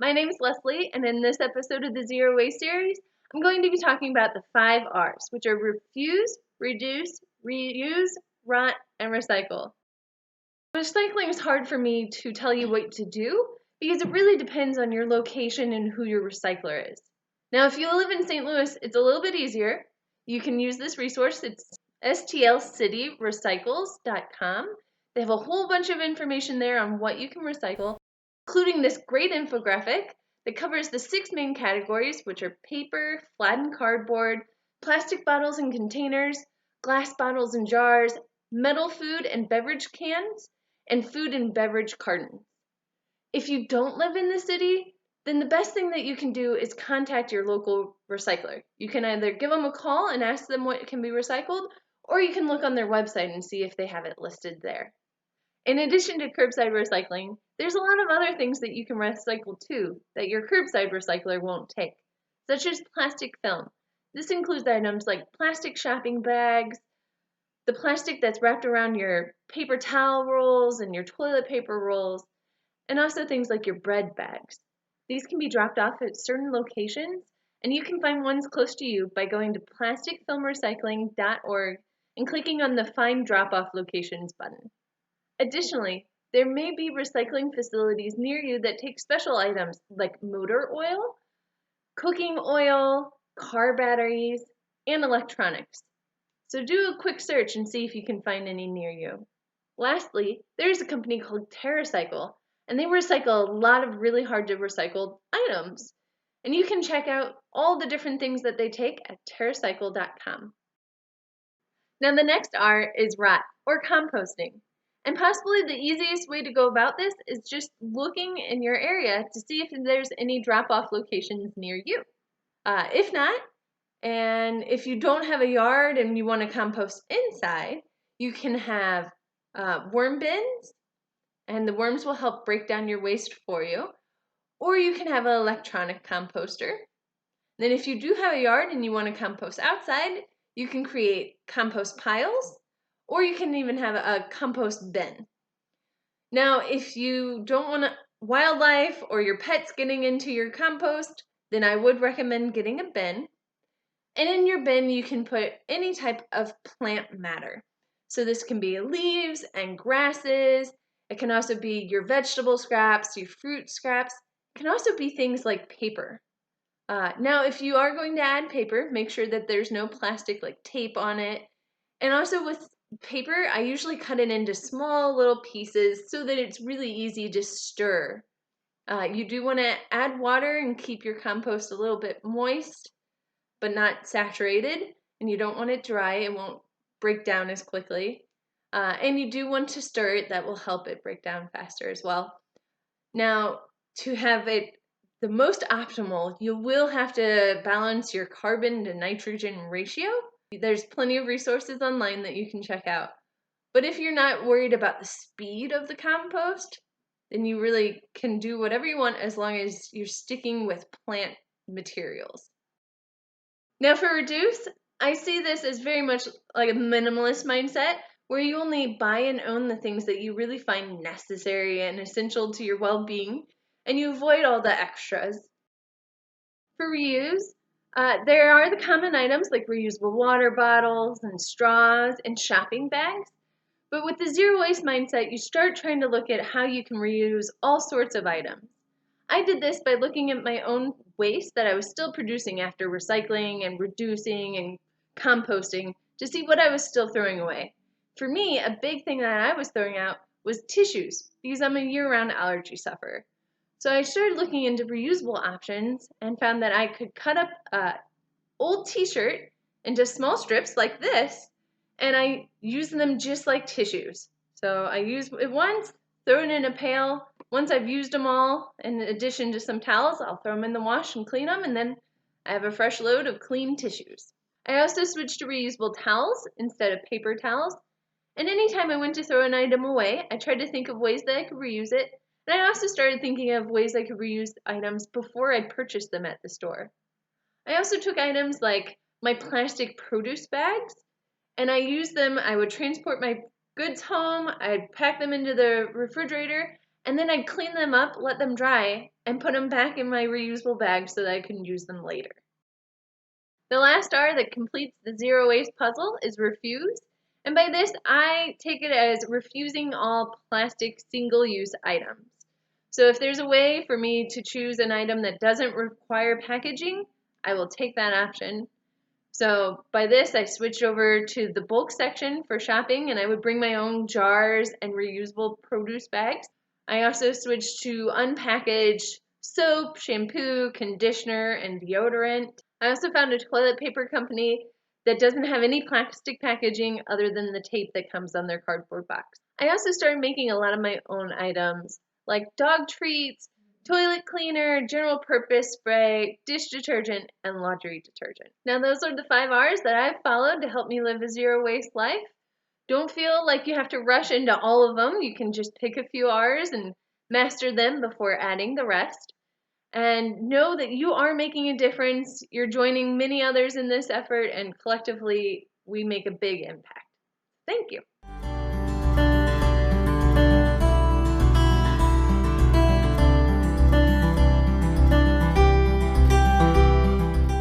My name is Leslie, and in this episode of the Zero Waste series, I'm going to be talking about the 5 R's, which are refuse, reduce, reuse, rot, and recycle. Recycling is hard for me to tell you what to do because it really depends on your location and who your recycler is. Now, if you live in St. Louis, it's a little bit easier. You can use this resource. It's stlcityrecycles.com. They have a whole bunch of information there on what you can recycle, including this great infographic that covers the 6 main categories, which are paper, flattened cardboard, plastic bottles and containers, glass bottles and jars, metal food and beverage cans, and food and beverage cartons. If you don't live in the city, then the best thing that you can do is contact your local recycler. You can either give them a call and ask them what can be recycled, or you can look on their website and see if they have it listed there. In addition to curbside recycling, there's a lot of other things that you can recycle too that your curbside recycler won't take, such as plastic film. This includes items like plastic shopping bags, the plastic that's wrapped around your paper towel rolls and your toilet paper rolls, and also things like your bread bags. These can be dropped off at certain locations, and you can find ones close to you by going to plasticfilmrecycling.org and clicking on the Find Drop-Off Locations button. Additionally, there may be recycling facilities near you that take special items like motor oil, cooking oil, car batteries, and electronics. So do a quick search and see if you can find any near you. Lastly, there's a company called TerraCycle, and they recycle a lot of really hard to recycle items. And you can check out all the different things that they take at terracycle.com. Now the next R is rot, or composting. And possibly the easiest way to go about this is just looking in your area to see if there's any drop-off locations near you. If not, and if you don't have a yard and you want to compost inside, you can have worm bins, and the worms will help break down your waste for you. Or you can have an electronic composter. Then if you do have a yard and you want to compost outside, you can create compost piles, or you can even have a compost bin. Now, if you don't want wildlife or your pets getting into your compost, then I would recommend getting a bin. And in your bin, you can put any type of plant matter. So this can be leaves and grasses. It can also be your vegetable scraps, your fruit scraps. It can also be things like paper. Now, if you are going to add paper, make sure that there's no plastic like tape on it. And also with paper, I usually cut it into small little pieces so that it's really easy to stir. You do want to add water and keep your compost a little bit moist, but not saturated. And you don't want it dry. It won't break down as quickly. And you do want to stir it. That will help it break down faster as well. Now, to have it the most optimal, you will have to balance your carbon to nitrogen ratio. There's plenty of resources online that you can check out. But if you're not worried about the speed of the compost, then you really can do whatever you want as long as you're sticking with plant materials. Now for reduce, I see this as very much like a minimalist mindset where you only buy and own the things that you really find necessary and essential to your well-being, and you avoid all the extras. For reuse, there are the common items like reusable water bottles and straws and shopping bags. But with the zero waste mindset, you start trying to look at how you can reuse all sorts of items. I did this by looking at my own waste that I was still producing after recycling and reducing and composting to see what I was still throwing away. For me, a big thing that I was throwing out was tissues because I'm a year-round allergy sufferer. So I started looking into reusable options and found that I could cut up an old t-shirt into small strips like this, and I use them just like tissues. So I use it once, throw it in a pail. Once I've used them all, in addition to some towels, I'll throw them in the wash and clean them, and then I have a fresh load of clean tissues. I also switched to reusable towels instead of paper towels. And anytime I went to throw an item away, I tried to think of ways that I could reuse it. And I also started thinking of ways I could reuse items before I purchased them at the store. I also took items like my plastic produce bags, and I used them. I would transport my goods home, I'd pack them into the refrigerator, and then I'd clean them up, let them dry, and put them back in my reusable bag so that I can use them later. The last R that completes the zero waste puzzle is refuse. And by this, I take it as refusing all plastic single-use items. So if there's a way for me to choose an item that doesn't require packaging, I will take that option. So by this, I switched over to the bulk section for shopping, and I would bring my own jars and reusable produce bags. I also switched to unpackaged soap, shampoo, conditioner, and deodorant. I also found a toilet paper company that doesn't have any plastic packaging other than the tape that comes on their cardboard box. I also started making a lot of my own items like dog treats, toilet cleaner, general purpose spray, dish detergent, and laundry detergent. Now those are the 5 R's that I've followed to help me live a zero waste life. Don't feel like you have to rush into all of them. You can just pick a few R's and master them before adding the rest. And know that you are making a difference. You're joining many others in this effort, and collectively, we make a big impact. Thank you.